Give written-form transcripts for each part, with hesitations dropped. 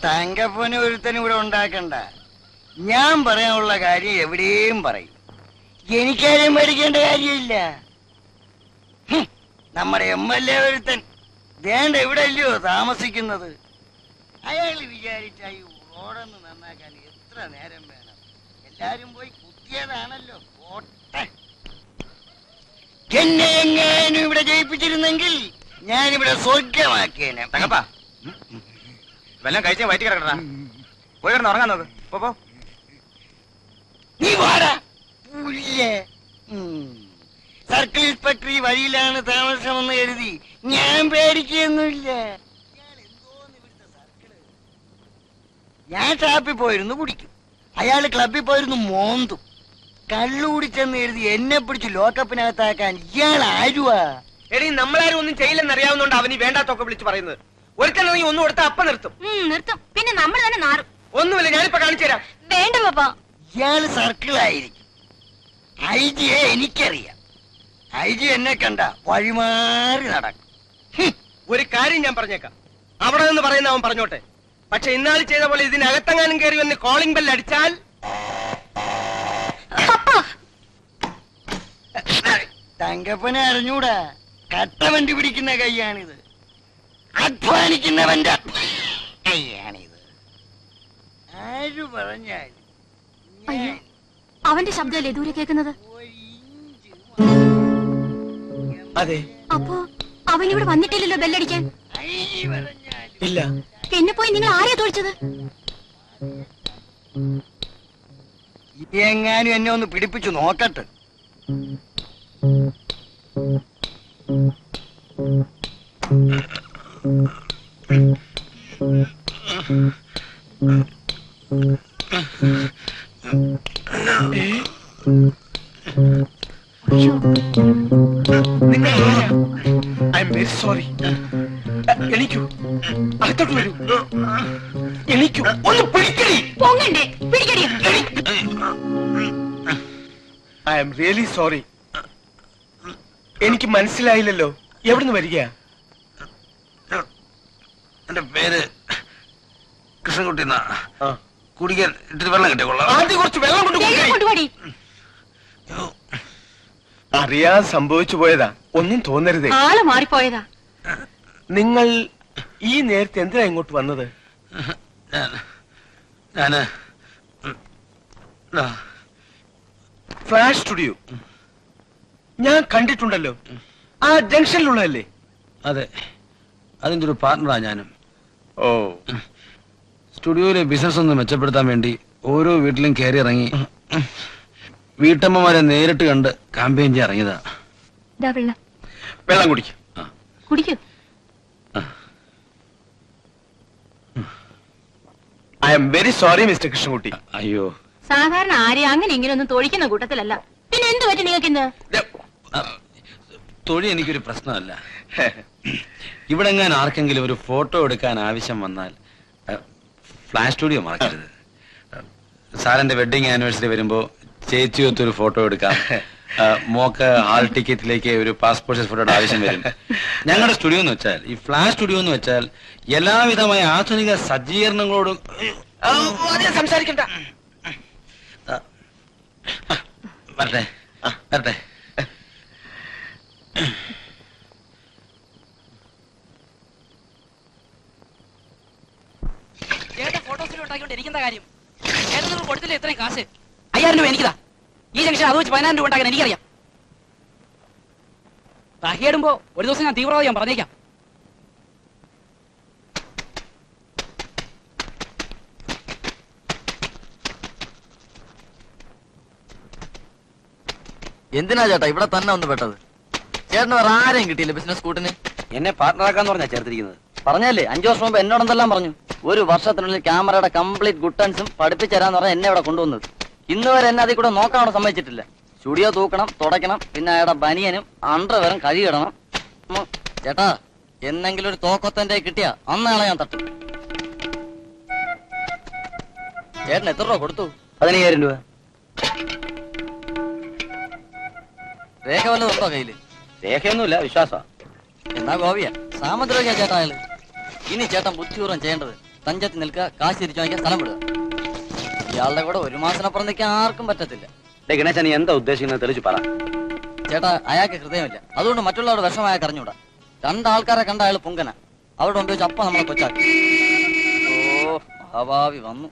തങ്കപ്പന് ഒരുത്തനും ഇവിടെ ഉണ്ടാക്കണ്ട. ഞാൻ പറയാനുള്ള കാര്യം എവിടെയും പറയും. എനിക്കാരെയും പേടിക്കേണ്ട കാര്യമില്ല. നമ്മുടെ MLA ഒരുത്തൻ വേണ്ട ഇവിടെ അല്ലയോ താമസിക്കുന്നത്. അയാൾ വിചാരിച്ചായി റോഡൊന്ന് നന്നാക്കാൻ എത്ര നേരം വേണം? എല്ലാരും പോയി കുത്തിയതാണല്ലോ. എന്നെ എങ്ങാനും ഇവിടെ ജയിപ്പിച്ചിരുന്നെങ്കിൽ ഞാനിവിടെ സ്വർഗമാക്കിയേനെ. തങ്കപ്പാ വല്ലതും കഴിച്ചാൽ വയറ്റി കിടക്കട്ടാ. പോയി കിടന്ന് ഉറങ്ങാൻ നോക്ക്. പോ. നീ വാടാ പുല്ലേ. സർക്കിൾ ഇൻസ്പെക്ടർ ഈ വഴിയിലാണ് താമസമെന്ന് കരുതി ഞാൻ പേടിക്കൊന്നുമില്ല. ഞാൻ ഷാപ്പിൽ പോയിരുന്നു കുടിക്കും, അയാള് ക്ലബിൽ പോയിരുന്നു മോന്തും. കള്ളു കുടിച്ചെന്ന് കരുതി എന്നെ പിടിച്ച് ലോക്കപ്പിനകത്താക്കാൻ ഇയാൾ ആരുവാ? എടീ നമ്മളാരും ഒന്നും ചെയ്യില്ലെന്ന് അറിയാവുന്നോണ്ട് അവന് വേണ്ടാത്തൊക്കെ വിളിച്ച് പറയുന്നത്. ഒരിക്കലും ഒന്നും കൊടുത്താൽ അപ്പം നിർത്തും. പിന്നെ നമ്മൾ തന്നെ നാറും. ഒന്നുമില്ല, ഞാനിപ്പോ കാണിച്ചു തരാം. വേണ്ട പാപ്പാ. ഇയാള് സർക്കിളായിരിക്കും. IG-യെ എനിക്കറിയാം. IG എന്നെ കണ്ട വഴിമാറി നടക്കും. ഒരു കാര്യം ഞാൻ പറഞ്ഞേക്കാം, അവിടെ നിന്ന് പറയുന്ന അവൻ പറഞ്ഞോട്ടെ. പക്ഷെ ഇന്നാൾ ചെയ്ത പോലെ ഇതിനകത്തെങ്ങാനും കയറി വന്ന് കോളിംഗ് ബെൽ അടിച്ചാൽ തങ്കപ്പനെ അറിഞ്ഞൂടാ. കട്ടവണ്ടി പിടിക്കുന്ന കൈയാണിത്, അധ്വാനിക്കുന്നവന്റെ കൈയാണിത്. ആര് പറഞ്ഞാലും അവന്റെ ശബ്ദമല്ലേ ദൂരെ കേൾക്കുന്നത്? അതെ. അപ്പോ അവനിവിടെ വന്നിട്ടില്ലല്ലോ ബെല്ലടിക്കാൻ? ഇല്ല. പിന്നെ പോയി നിങ്ങൾ ആരെയാ തോളിച്ചത്? എങ്ങാനും എന്നെ ഒന്ന് പിടിപ്പിച്ചു നോക്കട്ടെ. I am very sorry. എണീക്കൂ, അകത്തോട്ട് വരൂ. എണീക്കൂ, ഒന്ന് പിടിക്കടി. പൊങ്ങണ്ടേ, പിടിക്കടി. I am really sorry. എനിക്ക് മനസ്സിലായില്ലല്ലോ. എവിടുന്ന് വരിക? എന്റെ പേര് കൃഷ്ണൻകുട്ടി. കുടിക്കാൻ ഇത്തിരി വെള്ളം കിട്ടിക്കൊള്ളാം. ആദ്യം കുറച്ച് വെള്ളം കൊണ്ടുപോയി. അറിയാതെ സംഭവിച്ചു പോയതാ, ഒന്നും തോന്നരുതേ. ആള് മാറിപ്പോയതാ. നിങ്ങൾ ഈ നേരത്തെ എന്തിനാ ഇങ്ങോട്ട് വന്നത്? ഞാന് ഫ്ലാഷ് സ്റ്റുഡിയോ ഞാൻ കണ്ടിട്ടുണ്ടല്ലോ. ആ ജംഗ്ഷനിലുള്ളതല്ലേ? അതെ, അതിന്റെ ഒരു പാർട്ണറാ ഞാനും. ഓ, സ്റ്റുഡിയോയിലെ ബിസിനസ് ഒന്ന് മെച്ചപ്പെടുത്താൻ വേണ്ടി ഓരോ വീട്ടിലും കയറി ഇറങ്ങി വീട്ടമ്മമാരെ നേരിട്ട് കണ്ട് ക്യാമ്പയിൻ ചെയ്യാൻ ഇറങ്ങിയതാ. വെള്ളം കുടിക്കും. കുടിക്കൂ. I am very sorry mister Krishnankutty. അയ്യോ, സാധാരണ ആരെയും അങ്ങനെ ഇങ്ങനെ ഒന്നും തൊഴിക്കുന്ന കൂട്ടത്തിലല്ല. പിന്നെ എന്ത് പറ്റി നിങ്ങൾക്ക് ഇന്ന്? തൊഴി എനിക്കൊരു പ്രശ്നമല്ല. ഇവിടെ എങ്ങാൻ ആർക്കെങ്കിലും ഒരു ഫോട്ടോ എടുക്കാൻ ആവശ്യം വന്നാൽ ഫ്ലാഷ് സ്റ്റുഡിയോ മറക്കരുത്. സാറിന്റെ വെഡിങ് ആനിവേഴ്സറി വരുമ്പോ ചേച്ചിയൊത്തൊരു ഫോട്ടോ എടുക്കാം. മോക്ക് ഹാൾ ടിക്കറ്റിലേക്ക് ഒരു പാസ്പോർട്ട് സൈസ് ഫോട്ടോയുടെ ആവശ്യം വരും. ഞങ്ങളുടെ സ്റ്റുഡിയോ എന്ന് വെച്ചാൽ, ഈ ഫ്ലാഷ് സ്റ്റുഡിയോ എന്ന് വെച്ചാൽ എല്ലാവിധമായ ആധുനിക സജ്ജീകരണങ്ങളോടും സംസാരിക്കണ്ട. വരട്ടെ വരട്ടെ. ഫോട്ടോസിൽ ഉണ്ടാക്കിക്കൊണ്ട് എനിക്കെന്താ കാര്യം? ഏതെങ്കിലും കൊടുത്തില്ലേ ഇത്രയും കാശ്? 5000 രൂപ എനിക്കിതാ. ഈ ജംഗ്ഷൻ അത് വെച്ച് 10000 രൂപ ഉണ്ടാക്കാൻ എനിക്കറിയാം. തഹിയിടുമ്പോ ഒരു ദിവസം ഞാൻ തീവ്രവാദി ഞാൻ പറഞ്ഞേക്കാം. എന്തിനാ ചേട്ടാ ഇവിടെ തന്നെ ഒന്ന് പെട്ടത്? ചേട്ടന് വേറെ ആരെയും കിട്ടിയില്ല ബിസിനസ് കൂട്ടിന്? എന്നെ പാർട്ണറാക്കാന്ന് പറഞ്ഞാ ചേർത്തിരിക്കുന്നത്. പറഞ്ഞല്ലേ 5 വർഷം മുമ്പ് എന്നോടെന്തെല്ലാം പറഞ്ഞു. ഒരു വർഷത്തിനുള്ളിൽ ക്യാമറയുടെ കംപ്ലീറ്റ് ഗുട്ടൻസും പഠിപ്പിച്ചരാന്ന് പറഞ്ഞാൽ എന്നെ ഇവിടെ കൊണ്ടുവന്നത്. ഇന്ന് വരെ എന്നെ അതിൽ കൂടെ നോക്കാനോട് സമ്മതിച്ചിട്ടില്ല. സ്റ്റുഡിയോ തൂക്കണം, തുടയ്ക്കണം, പിന്നെ അയാളുടെ ബനിയനും അണ്ടർവെയറും കഴുകിയിടണം. ചേട്ടാ എന്നെങ്കിലും ഒരു തോക്കത്തന്റെ കിട്ടിയാ അന്നാളെ ഞാൻ തട്ടും. ചേട്ടൻ എത്ര രൂപ കൊടുത്തു? 15000 രൂപ. രേഖ വല്ലതുണ്ടോ കയ്യില്? രേഖയൊന്നുമില്ല, വിശ്വാസ. എന്നാ ഗോപിയ സാമദ്രോഹിയാ ചേട്ടാ അയാള്. ഇനി ചേട്ടൻ ബുദ്ധിപൂർവ്വം ചെയ്യേണ്ടത് തഞ്ചത്ത് നിൽക്കുക, കാശ് തിരിച്ചു വാങ്ങിക്കാൻ സ്ഥലം വിടുക. ഇയാളുടെ കൂടെ ഒരു മാസത്തിനപ്പുറം നിൽക്കാൻ ആർക്കും പറ്റത്തില്ല. ഗണേശ, നീ എന്താ ഉദ്ദേശിക്കുന്നത് തെളിച്ചു പറ. ചേട്ടാ, അയാൾക്ക് ഹൃദയമില്ല, അതുകൊണ്ട് മറ്റുള്ളവരുടെ വിഷമായ കറിഞ്ഞൂടാ. രണ്ടാൾക്കാരെ കണ്ട അയാൾ പൊങ്കന, അവരുടെ മുമ്പ് വെച്ച് അപ്പം നമ്മളെ കൊച്ചാക്കി. ഓ, മഹാഭാവി വന്നു.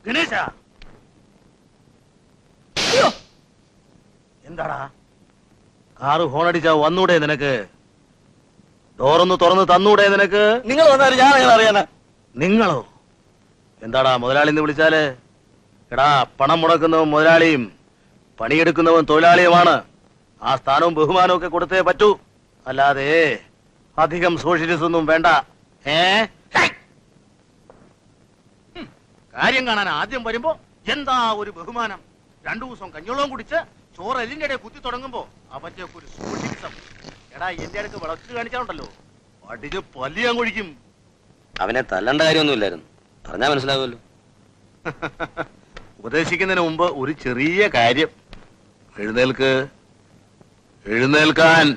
ഗണേശ, എന്താടാ കാറ് ഹോണടിച്ചാ വന്നൂടെ നിനക്ക്? ഡോറൊന്ന് തുറന്ന് തന്നൂടെ നിനക്ക്? നിങ്ങൾ വന്നാലും ഞാൻ അങ്ങനെ അറിയാനാ? നിങ്ങളോ? എന്താടാ മുതലാളി എന്ന് വിളിച്ചാല്? എടാ, പണം മുടക്കുന്നവൻ മുതലാളിയും പണിയെടുക്കുന്നവൻ തൊഴിലാളിയുമാണ്. ആ സ്ഥാനവും ബഹുമാനവും ഒക്കെ കൊടുത്തേ പറ്റൂ, അല്ലാതെ അധികം സോഷ്യലിസം ഒന്നും വേണ്ട. കാര്യം കാണാൻ ആദ്യം വരുമ്പോ എന്താ ഒരു ബഹുമാനം? 2 ദിവസം കഞ്ഞോളവും കുടിച്ച് ചോറ് എല്ലിന്റെ ഇടയിൽ കുത്തി തുടങ്ങുമ്പോ അവന്റെ ഒരു സോഷ്യലിസം. എടാ, എന്റെ അടുക്ക് വിളക്ക് കാണിച്ചാലുണ്ടല്ലോ, അടിച്ച് പല്ലിയാൻ കൊഴിക്കും. അവനെ തല്ലണ്ട കാര്യമൊന്നുമില്ലായിരുന്നു, പറഞ്ഞാ മനസ്സിലാവുമല്ലോ. ഉപദേശിക്കുന്നതിന് മുമ്പ് ഒരു ചെറിയ കാര്യം. എഴുന്നേൽക്ക്, എഴുന്നേൽക്കാൻ.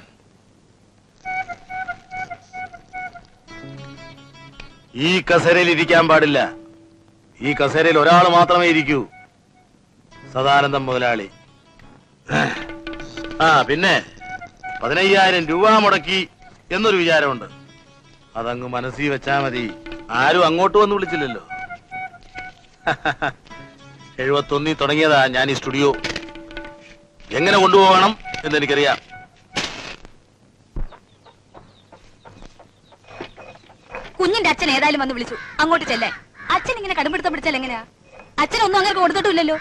ഈ കസേരയിൽ ഇരിക്കാൻ പാടില്ല. ഈ കസേരയിൽ ഒരാൾ മാത്രമേ ഇരിക്കൂ, സദാനന്ദം മുതലാളി. പിന്നെ 15,000 രൂപ മുടക്കി എന്നൊരു വിചാരമുണ്ട്. അതങ്ങ് മനസ്സിൽ വെച്ചാ മതി. ആരും അങ്ങോട്ട് വന്ന് വിളിച്ചില്ലല്ലോ. 71 തുടങ്ങിയതാ ഞാൻ ഈ സ്റ്റുഡിയോ. എങ്ങനെ കൊണ്ടുപോകണം എന്നെനിക്കറിയാം. കുഞ്ഞിന്റെ അച്ഛൻ ഏതായാലും വന്ന് വിളിച്ചു, അങ്ങോട്ട് ചെല്ലേ. അച്ഛൻ ഇങ്ങനെ കടുംപിടുത്തം പിടിച്ചാൽ എങ്ങനെയാ? അച്ഛനൊന്നും അങ്ങനെ കൊടുത്തിട്ടില്ലല്ലോ.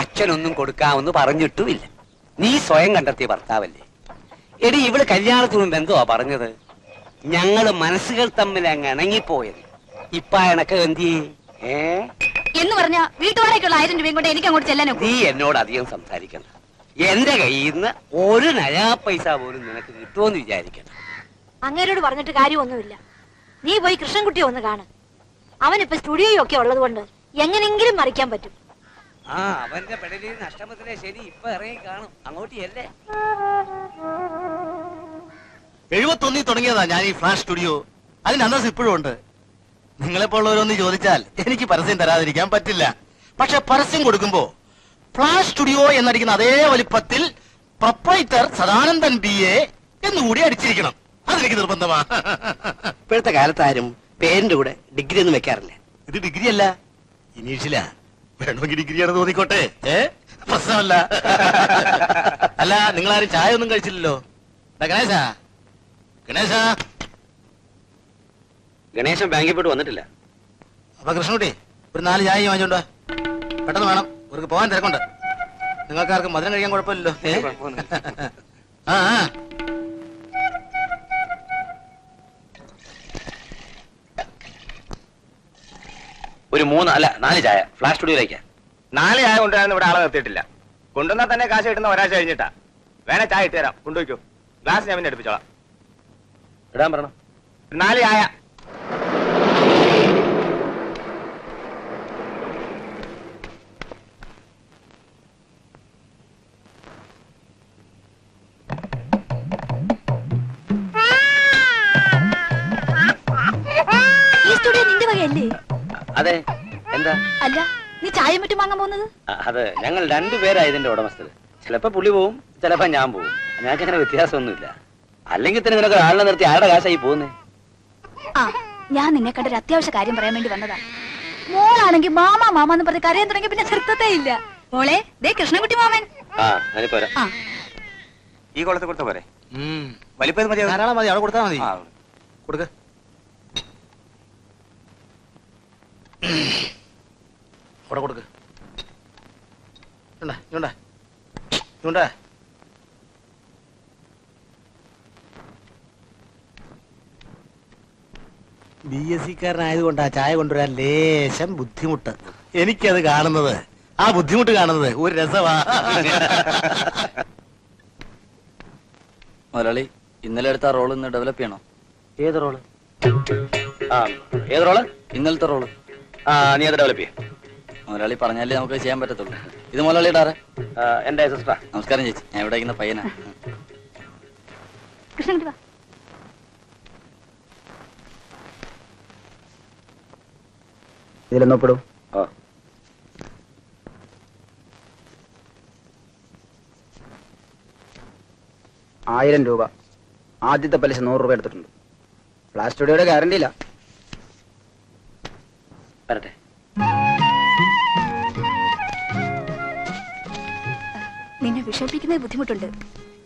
അച്ഛനൊന്നും കൊടുക്കാമെന്ന് പറഞ്ഞിട്ടുമില്ല. നീ സ്വയം കണ്ടെത്തിയ ഭർത്താവല്ലേ. എടി, ഇവള് കല്യാണത്തിന് മുമ്പ് എന്തുവാ പറഞ്ഞത്? ഞങ്ങള് മനസ്സുകൾ തമ്മിൽ അങ്ങ് ഇണങ്ങിപ്പോയത്. ഇപ്പ എനക്ക് എന്തിയേ എന്ന് പറഞ്ഞ വീട്ടുവാടേക്കുള്ള 1000 രൂപയും കൊണ്ട് എനിക്ക് അങ്ങോട്ട് ചെല്ലാനോ? നീ എന്നോട് അധികം സംസാരിക്കണ്ട. എന്റെ കയ്യിൽ നിന്ന് ഒരു നയാ പൈസ പോലും നിനക്ക് കിട്ടുമെന്ന് വിചാരിക്കണം. അങ്ങേരോട് പറഞ്ഞിട്ട് കാര്യമൊന്നുമില്ല. നീ പോയി കൃഷ്ണൻകുട്ടിയെ ഒന്ന് കാണും. അവനിപ്പോ സ്റ്റുഡിയോയും ഒക്കെ ഉള്ളത് കൊണ്ട് എങ്ങനെങ്കിലും മറിക്കാൻ പറ്റും. ആ, അവന്റെ പെടലിൽ നഷ്ടമത്തിലെ ശരി ഇപ്പൊ ഇറങ്ങി കാണും. അങ്ങോട്ട് അല്ലേ. 71 തുടങ്ങിയതാ ഞാൻ ഈ ഫ്ലാഷ് സ്റ്റുഡിയോ. അതിന് അന്തസ് ഇപ്പോഴും ഉണ്ട്. നിങ്ങളെപ്പോലുള്ളവരൊന്ന് ചോദിച്ചാൽ എനിക്ക് പരസ്യം തരാതിരിക്കാൻ പറ്റില്ല. പക്ഷെ പരസ്യം കൊടുക്കുമ്പോ ഫ്ലാഷ് സ്റ്റുഡിയോ എന്നടിക്കുന്ന അതേ വലിപ്പത്തിൽ പ്രൊപ്പറേറ്റർ സദാനന്ദൻ BA എന്നുകൂടി അടിച്ചിരിക്കണം. അതെനിക്ക് നിർബന്ധമാ. ഇപ്പോഴത്തെ കാലത്ത് ആരും പേരിന്റെ കൂടെ ഡിഗ്രി ഒന്നും വെക്കാറില്ല. ഇത് ഡിഗ്രി അല്ല, ഇനീഷ്യലാ. വേണമെങ്കിൽ ഡിഗ്രിയാണ് തോന്നിക്കോട്ടെ, പ്രശ്നമല്ല. അല്ല, നിങ്ങളാരും ചായ ഒന്നും കഴിച്ചില്ലല്ലോ. ഗണേശ, ഗണേശ. ഗണേശൻ ബാങ്കിൽ പോയിട്ട് വന്നിട്ടില്ല. അപ്പൊ കൃഷ്ണൻകുട്ടി, ഒരു 4 ചായ വാങ്ങിച്ചോണ്ടോ. പെട്ടെന്ന് വേണം, ഇവർക്ക് പോകാൻ തിരക്കുണ്ട്. നിങ്ങൾക്കാർക്കും മധുരം കഴിക്കാൻ കുഴപ്പമില്ലല്ലോ. ആ, ഒരു 3 അല്ല 4 ചായ ഫ്ലാഷ് സ്റ്റുഡിയോയിലേക്ക്. 4 ചായ കൊണ്ടുവരാൻ ഇവിടെ ആളെ നിർത്തിയിട്ടില്ല. കൊണ്ടുവന്നാൽ തന്നെ കാശ് കിട്ടുന്ന ഒരാഴ്ച കഴിഞ്ഞിട്ടാ. വേണേ ചായ ഇട്ട് തരാം, കൊണ്ടുപോയിക്കോ. ഗ്ലാസ് ഞാൻ പിന്നെ എടുപ്പിച്ചോളാം. ഇടാൻ പറയണം. 4 ചായ. ഈ സ്റ്റുഡിയോ നിന്റെ വകയല്ലേ? അതെ. എന്താ? അല്ല, നീ ചായ മറ്റും വാങ്ങാൻ പോകുന്നത്? അത് ഞങ്ങൾ 2 പേരാ ഇതിന്റെ ഉടമസ്ഥര്. ചിലപ്പോ പുള്ളി പോവും, ചിലപ്പോ ഞാൻ പോവും. ഞങ്ങൾക്ക് അങ്ങനെ വ്യത്യാസമൊന്നുമില്ല. അല്ലെങ്കിൽ തന്നെ നിനക്ക് ആളിനെ നിർത്തി ആരുടെ കാശായി പോകുന്നേ? ആ, ഞാൻ നിന്നെ കണ്ടൊരു അത്യാവശ്യ കാര്യം പറയാൻ വേണ്ടി വന്നതാ. മോളാണെങ്കിൽ മാമാ മാമാന്ന് പറഞ്ഞ് കരയാൻ തുടങ്ങി പിന്നെ നിർത്തത്തേ ഇല്ല. മോളെ, ദേ കൃഷ്ണൻകുട്ടി മാമൻ. ആ, ഞാനിപ്പോ വരാം. ഈ കൊളത്ത് കൊടുത്ത പോരെ? വലിപ്പം മതി, ധാരാളം മതി. അവിടെ കൊടുത്താൽ മതി. കൊടുക്ക. അവിടെ കൊടുക്ക്. BSc-കാരനായതുകൊണ്ടാ ചായ കൊണ്ടുവരാൻ ലേശം ബുദ്ധിമുട്ട്. എനിക്കത് കാണുന്നത്, ആ ബുദ്ധിമുട്ട് കാണുന്നത് ഒരു രസമാ. മുതലാളി, ഇന്നലെ എടുത്ത റോൾ ഇന്ന് ഡെവലപ്പ് ചെയ്യണോ? ഏത് റോള്? ആ, ഏത് റോള്? ഇന്നലത്തെ റോള്. ആ, നീ അത് ഡെവലപ്പ് ചെയ്യാം. മുതലാളി പറഞ്ഞാലേ നമുക്ക് ചെയ്യാൻ പറ്റത്തുള്ളൂ. ഇത് മുതലാളിയുടെ എന്റെ സിസ്റ്ററാ. നമസ്കാരം ചേച്ചി, ഞാൻ ഇവിടെ ഇരിക്കുന്ന പയ്യനാ. കൃഷ്ണൻ വാ. ഇതിലൊന്നപ്പെടും. ഓ 1000 രൂപ. ആദ്യത്തെ പലിശ 100 രൂപ എടുത്തിട്ടുണ്ട്. ഫ്ലാഷ് സ്റ്റുഡിയോയുടെ ഗ്യാരണ്ടി ഇല്ല. വരട്ടെ. നിന്നെ വിഷമിപ്പിക്കുന്നത് ബുദ്ധിമുട്ടുണ്ട്.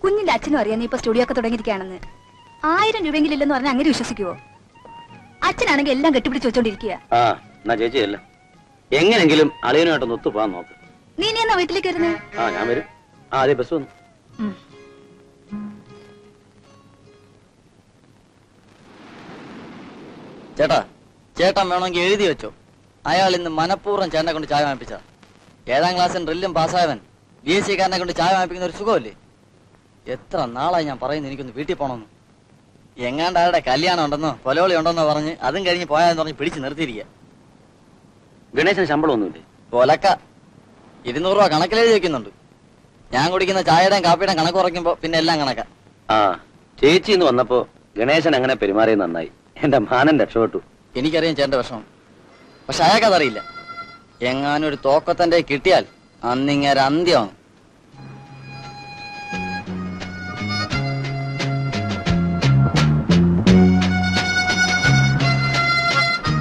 കുഞ്ഞിന്റെ അച്ഛനും അറിയാം നീ ഇപ്പൊ സ്റ്റുഡിയോ ഒക്കെ തുടങ്ങിയിരിക്കുകയാണെന്ന്. 1000 രൂപയെങ്കിലും ഇല്ലെന്ന് പറഞ്ഞാൽ അങ്ങനെ വിശ്വസിക്കുവോ? അച്ഛനാണെങ്കിൽ എല്ലാം കെട്ടിപ്പിടിച്ച് വെച്ചോണ്ടിരിക്കുക. ആ എന്നാ ചേച്ചിയല്ല, എങ്ങനെങ്കിലും അളിയനുമായിട്ടൊന്ന് ഒത്തുപോകാൻ നോക്ക്. നീ എന്നാ വീട്ടിലേക്ക് വരുന്നത്? ആ ഞാൻ വരും. ആ അതെ ബസ് വന്നു. ചേട്ടാ, ചേട്ടൻ വേണമെങ്കിൽ എഴുതി വെച്ചോ. അയാൾ ഇന്ന് മനഃപൂർവ്വം ചേട്ടനെ കൊണ്ട് ചായ വാങ്ങിപ്പിച്ച. 7ാം ക്ലാസ്സിൽ ഡ്രില്ലും പാസ്സായവൻ BSc കാരനെ കൊണ്ട് ചായ വാങ്ങിപ്പിക്കുന്ന ഒരു സുഖമല്ലേ? എത്ര നാളായി ഞാൻ പറയുന്നു എനിക്കൊന്ന് വീട്ടിൽ പോകണമെന്ന്. എങ്ങാണ്ട് ആരുടെ കല്യാണം ഉണ്ടെന്നോ കൊലവിളി ഉണ്ടെന്നോ പറഞ്ഞ് അതും കഴിഞ്ഞ് പോയാന്ന് പറഞ്ഞ് പിടിച്ച് നിർത്തിയിരിക്കുക. ഗണേശന് ശമ്പളം ഒന്നുമില്ലേ? കൊലക്ക 200 രൂപ കണക്കിലെഴുതി വെക്കുന്നുണ്ട്. ഞാൻ കുടിക്കുന്ന ചായയുടെയും കാപ്പിയുടെയും കണക്ക് കുറയ്ക്കുമ്പോ പിന്നെ എല്ലാം കണക്കാ. ആ ചേച്ചി ഇന്ന് വന്നപ്പോ ഗണേശൻ അങ്ങനെ പെരുമാറിയത് നന്നായി. എന്റെ മാനൻ രക്ഷപ്പെട്ടു. എനിക്കറിയാം ചേട്ടന്റെ വിഷമം, പക്ഷെ അയാൾക്കതറിയില്ല. എങ്ങാനൊരു തോക്കത്തന്റെ കിട്ടിയാൽ അന്നിങ്ങേരെ അന്ത്യമാണ്.